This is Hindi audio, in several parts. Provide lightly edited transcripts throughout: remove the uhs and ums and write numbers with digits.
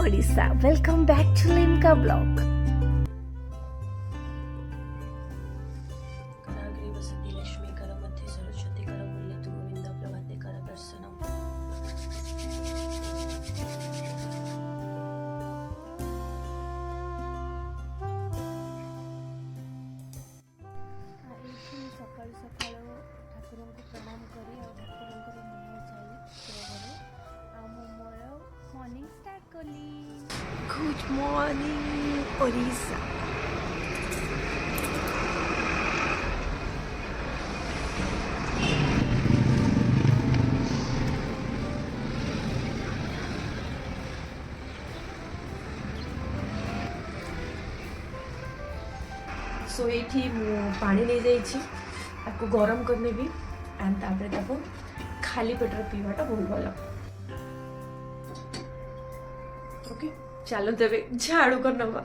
Odisha welcome back to Limca blog. कराग्रे वसति लक्ष्मीकर मध्ये सरस्वतीकर मूल्यतु गोविन्द प्रभाते कर दर्शनम्। सकाळु सकाळु ठाकुर को प्रणाम करी और ठाकुर मुह छाई मोर मॉर्निंग स्टार्ट कली। Good morning Odisha. सो ये पानी नहीं जाइए आपको गरम करने भी एंड तापर ताको खाली पेटर पीवाटा बहुत भल। ओके चलो तेरे झाड़ू कर नवा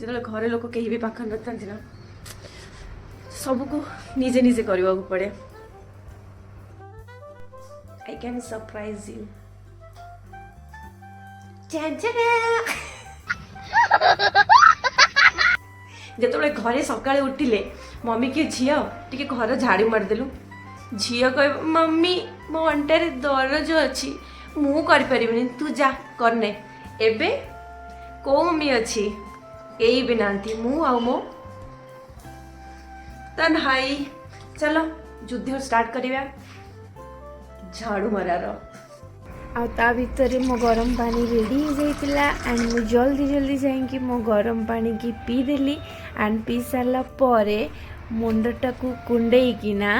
जो घरे लोक कहीं भी पाख न था सबको निजे निजे करने को पड़े। I can surprise you. जिते घरे सका उठिले मम्मी के झील टी घर झाड़ी मारदेलु झील कह मम्मी मो अंटारे दरज अच्छी मु करें तू जा करने एबे को मम्मी अच्छी यही भी नांती मु आ मो तन्हाई। चलो युद्ध स्टार्ट करिया झाड़ू मारार। आ ता भितर मो गरम पानी रेडी हो जाइतिला एंड मु जल्दी जल्दी जाइए मो गरम पानी की पी देली एंड पी सारा परे मुंडटा को कुंडेकिना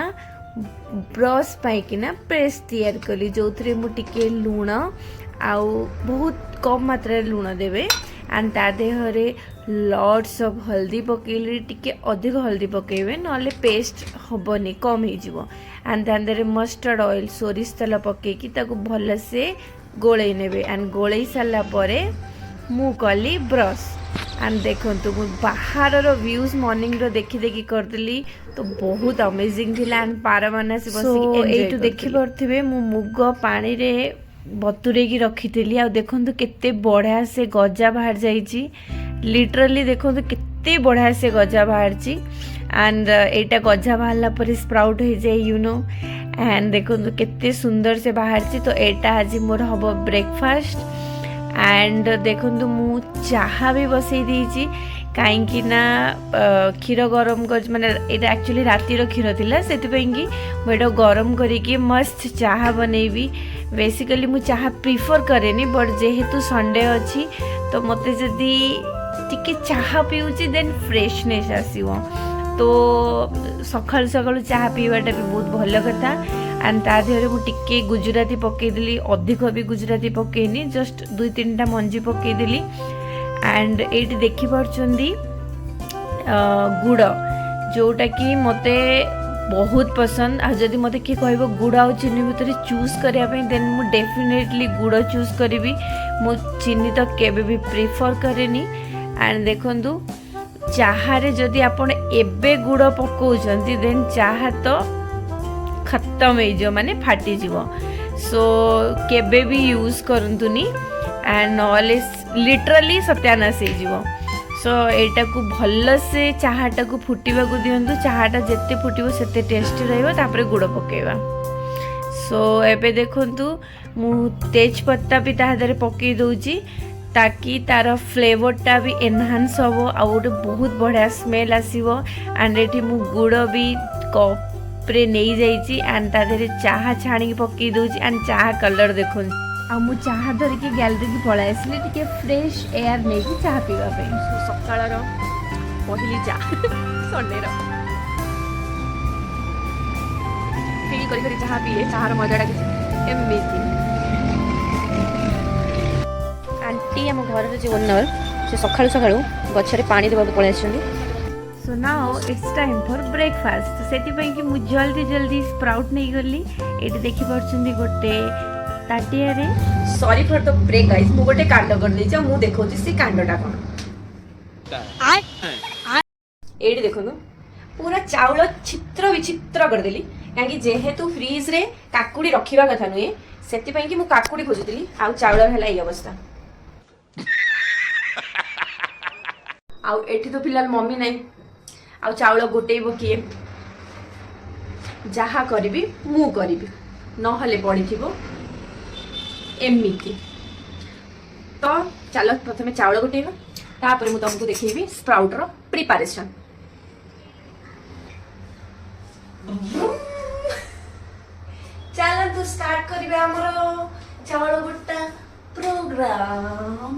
ब्रश पाइकिना पेस्ट तैयार कली जो थे मुझे लुण आउ बहुत कम मात्रा लुण देवे एंड ता देहरे लॉट्स ऑफ हल्दी पकेली टिके अधिक हल्दी पकेबे नले पेस्ट हबनी कम हो एंड तांदरे मस्टर्ड ऑयल सोरिष तेल पकेकी ताको भल से गोले नेबे एंड गोले सारा परे मु कली ब्रश एंड देखो बाहर व्यूज मॉर्निंग रो देखी देखी करदेली तो बहुत अमेजिंग थिला एंड पारा माने से बसी एटू देखि परथिबे मु मुग पानी रे बतुरे की रखी आ देखो केते बढ़िया से गजा बाहर जाइए लिटरली देखो केते बढ़िया से गजा बाहर एंड एटा गजा बाहरला पर स्प्राउट हो जाए यू नो एंड देखो केते सुंदर से बाहर तो एटा आज मोर हम ब्रेकफास्ट एंड देखो मु चाहा भी बसई देइछि कहीं ना क्षीर गरम कर माने एटा एक्चुअली रातिर क्षीर थिला सेति कि मुझे गरम करिकी मस्त चाहा बनैबी। बेसिकली मु चाहा प्रिफर करेनी बट जेहेतु संडे अच्छी तो मते जदि टिके चाहा पीऊँची देन फ्रेशनेस आसीबो तो सकाळु सकाळु चाहा पीवाटा भी बहुत भल कथा एंड ता देहरे मु टिके गुजराती पकेदेली अधिक भी Gujarati पकेनी just 2-3टा Manji पकेदेली and eighty देखि पारछंदी गुड़ जोटा कि मते बहुत पसंद आ जदि मते कि कहबो गुड़ आ चीनी भितर चूज करिया पे देन मु डेफिनेटली गुड़ चूज करिवि मु चीनी तो केबे भी प्रिफर करेनी एंड देखंतु चाहा रे जदि आपण एबे गुड़ पकाउछंती देन चाहा तो खत्म हो जो माने फाटी जीवो सो केबे भी यूज करंतुनी एंड नॉले लिटरली सत्यानाश हो सो एटा को भल से चाहाटा को फुटिबा को दियंतु चाहाटा जेते फुटिबो सेते टेस्टी रहइबो तापरे गुड़ पकेबा। सो एबे देखंतु मु तेज पत्ता भी ताहादरे पकई दउची ताकि तार फ्लेवरटा भी एनहांस हो आ गोटे बहुत बढ़िया स्मेल आसीबो एंड एठी मु गुड़ भी कपरे नहीं जाइची एंड तादरे चाहा छाणी पकई दउची एंड चाहा कलर देखन आ मु चाहा धरिकी गैलरी की पळा आसली टिके फ्रेश एयर नहीं कि चाहा पीवा पे सकाळर पहली चा संडे रो फील करी करी चाहा पीले चाहार मजाटा किसी अमेजिंग। आंटी आम घर जो ओनर से सकाळु सकाळु गछरे पानी देबा पळा आछंदी। So now it's time for breakfast तो सेति पई कि मु जल्दी जल्दी स्प्राउट नहीं गली एटी देखि परछंदी गोटे ताटिया रे sorry for the break guys मु गोटे कांड कर देछि मु देखौछि से कांडटा कोन एडी देखनु पूरा चाउल चित्र विचित्र कर देली काहे जेहेतु फ्रीज रे काकुड़ी रखिबा कथा नुए सेति पई कि मु काकुड़ी खोजुतली आ चाउल हला ई अवस्था आउ एठी तो फिलहाल मम्मी नहीं आउ चाउल गोटेइब किए जहा करी मु करी नहले पड़ी एमती तो चलो प्रथम चाउल गोटेइबा तापर मु तुमको देखिए स्प्राउटर प्रिपारेशन। चलो तो स्टार्ट करिबे हमरो चावल गोटा प्रोग्राम।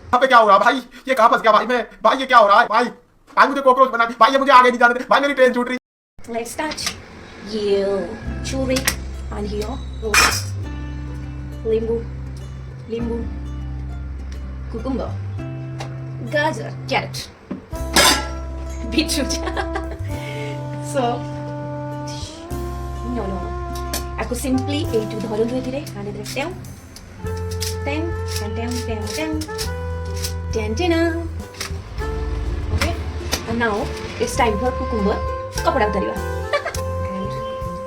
यहाँ पे क्या हो रहा है भाई? ये कहाँ फंस गया भाई? मैं भाई ये क्या हो रहा है भाई? भाई मुझे कॉकरोच बना दी भाई, ये मुझे आगे नहीं जाने दे भाई, मेरी ट्रेन छूट रही। Let's start. You churi and here limbu cucumber gajar carrot beetroot so no aku simply এইটু ধরো ধীরে ধীরে and then ten okay and now it's time for cucumber कपड़ा उतारिबा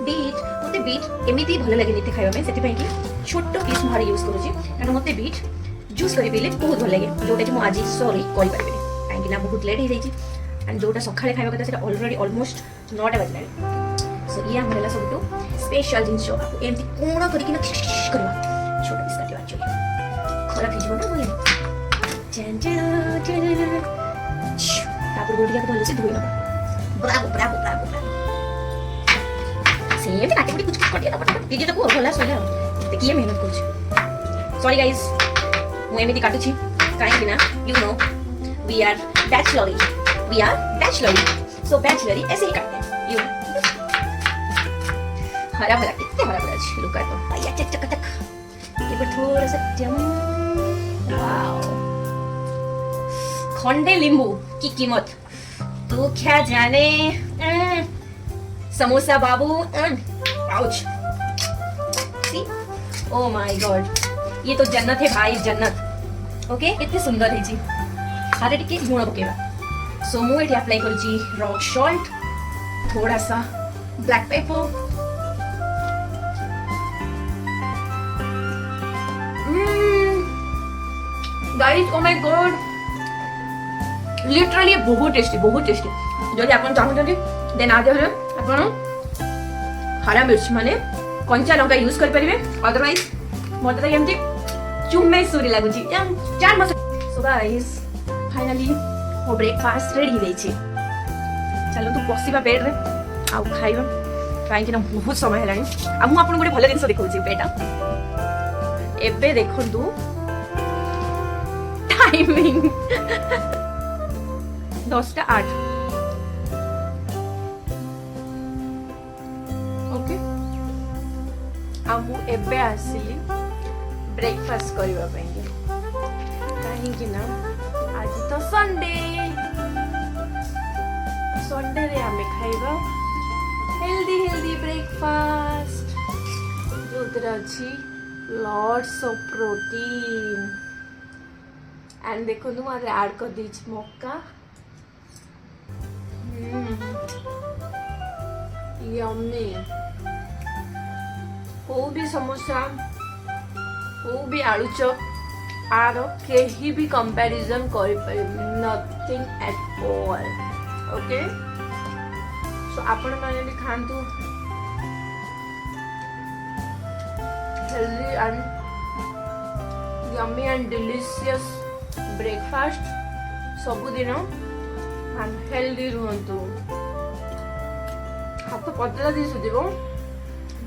बीट मते बीट एमिति भल लागे निते खाइबा में सेति पई कि छोटो पीस मारे यूज करू छी कारण मते बीट जूस करि पिले बहुत भल लागे जोटा कि मु आज सॉरी कहि परबे काहे कि ना बहुत लेट हो जाई छी एंड जोटा सखाळे खाइबा कथा सेटा ऑलरेडी ऑलमोस्ट 9 बजला सो ये हमरेला सब तो स्पेशल जिंस आपको एमिति कोण करि कि ना करबा छोटा पीस काटिबा एक्चुअली खराब हो जिवो ना बोले चन चन तापर गोटिया को भल से धोइबा ब्रावो सेम काटे कुछ कटिया ना दीदी तो को भला सोला देखिए मेहनत करू सॉरी गाइस मु एमिति काटू छी काहे कि ना you know we are bachelor so bachelor ऐसे ही काटते हैं यू हरा भरा कितने हरा भरा छी लुक कर तो आया चक चक चक ये पर थोड़ा सा जम वाओ खंडे नींबू की कीमत तू क्या जाने समोसा बाबू आउच सी ओ माय गॉड ये तो जन्नत है भाई जन्नत ओके इतने सुंदर है जी हारे टिके लुण पकेबा सो मु एठी अप्लाई करू जी रॉक सॉल्ट थोड़ा सा black pepper guys O my God literally बहुत टेस्टी जदि आपन चाहूछन्ती देन आगे हरे आपन हरा मिर्च माने कंचा लंका यूज कर परिबे अदरवाइज मोटे तो एमती चुम्मे सुरी लागु छी चार मसाला सो गाइस फाइनली मो ब्रेकफास्ट रेडी हो छी चलो तू बसिबा बेड रे आ खाइबा काहे कि ना बहुत समय हेलानी आ मु आपन गोटे भले जिंस देखौ छी बेटा एबे देखंतु टाइमिंग 10:08 ओके आमु एबे आसिली ब्रेकफास्ट करबा पई काहे कि ना आज तो संडे रे हमें खाइबा हेल्दी ब्रेकफास्ट जोतरा अछि लॉट्स ऑफ प्रोटीन एंड देखो तुम आज ऐड कर दी मक्का यम्मी हो भी समोसा हो भी आलू चप आर केही भी कंपैरिजन कर nothing at all okay so आपण माने भी खांतु healthy and yummy and delicious breakfast सबुदिन एंड हेल्दी रुहतु हाथ पतला दी सुधिबो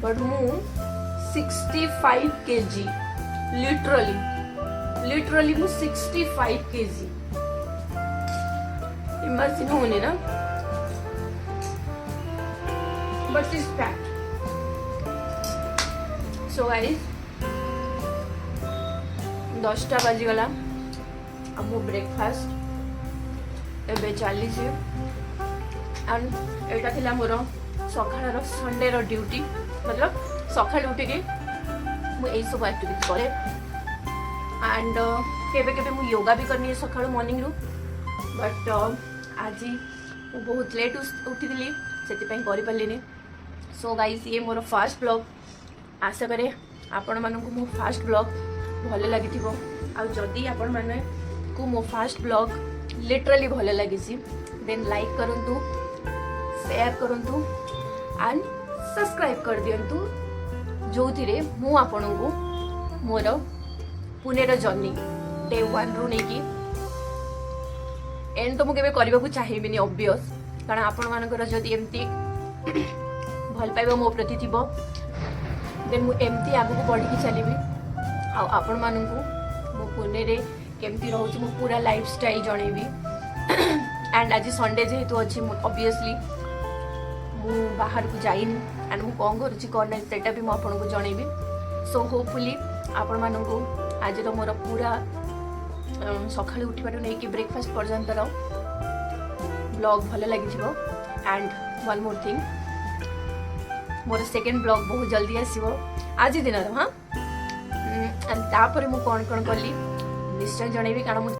बट मु 65 kg लिटरली मु 65 kg इमेजिन होने ना but is fact so guys 10टा बाजी गला अब मो ब्रेकफास्ट एबे चली छी एंड एटा थिला मोर सखाळर संडे रो ड्यूटी मतलब सखाळ उठी के मु ए सब एक्टिविटी करे एंड केबे केबे मु योगा भी करनी सखाळ मॉर्निंग रू बट आज ମୁଁ ବହୁତ ଲେଟ୍ ଉଠିଥିଲି ସେଥିପାଇଁ କରିପାରିଲିନି। ସୋ ଗାଇସ୍ ଇଏ ମୋର ଫାର୍ଷ୍ଟ ବ୍ଲଗ୍। ଆଶା କରେ ଆପଣମାନଙ୍କୁ ମୋ ଫାର୍ଷ୍ଟ ବ୍ଲଗ୍ ଭଲ ଲାଗିଥିବ। ଆଉ ଯଦି ଆପଣମାନଙ୍କୁ ମୋ ଫାର୍ଷ୍ଟ ବ୍ଲଗ୍ ଲିଟରାଲି ଭଲ ଲାଗିଛି ଦେନ୍ ଲାଇକ୍ କରନ୍ତୁ, ସେୟାର କରନ୍ତୁ ଆଣ୍ଡ ସବସ୍କ୍ରାଇବ୍ କରିଦିଅନ୍ତୁ, ଯେଉଁଥିରେ ମୁଁ ଆପଣଙ୍କୁ ମୋର ପୁନେର ଜର୍ଣ୍ଣି ଡେ 1ରୁ ନେଇକି ଏଣ୍ଡ ତ ମୁଁ କେବେ କରିବାକୁ ଚାହିଁବିନି ଅବଭିୟସ୍, କାରଣ ଆପଣମାନଙ୍କର ଯଦି ଏମିତି ଭଲ ପାଇବା ମୋ ପ୍ରତି ଥିବ ଦେନ୍ ମୁଁ ଏମିତି ଆଗକୁ ବଢ଼ିକି ଚାଲିବି। ଆଉ ଆପଣମାନଙ୍କୁ ମୁଁ ପୁନେରେ କେମିତି ରହୁଛି ମୁଁ ପୁରା ଲାଇଫ୍ ଷ୍ଟାଇଲ୍ ଜଣେଇବି। ଆଣ୍ଡ ଆଜି ସଣ୍ଡେ ଯେହେତୁ ଅଛି ମୁଁ ଅବଭିୟସଲି ମୁଁ ବାହାରକୁ ଯାଇନି ଆଣ୍ଡ ମୁଁ କ'ଣ କରୁଛି କ'ଣ ନାହିଁ ସେଇଟା ବି ମୁଁ ଆପଣଙ୍କୁ ଜଣେଇବି। ସୋ ହୋପଫୁଲି ଆପଣମାନଙ୍କୁ ଆଜିର ମୋର ପୁରା ସକାଳୁ ଉଠିବାଠୁ ନେଇକି ବ୍ରେକଫାଷ୍ଟ ପର୍ଯ୍ୟନ୍ତର ବ୍ଲଗ୍ ଭଲ ଲାଗିଯିବ। ଆଣ୍ଡ ୱାନ୍ ମୋର୍ ଥିଙ୍ଗ, ମୋର ସେକେଣ୍ଡ ବ୍ଲଗ୍ ବହୁତ ଜଲ୍ଦି ଆସିବ ଆଜି ଦିନର। ତାପରେ ମୁଁ କ'ଣ କ'ଣ କଲି ନିଶ୍ଚୟ ଜଣେଇବି, କାରଣ ମୁଁ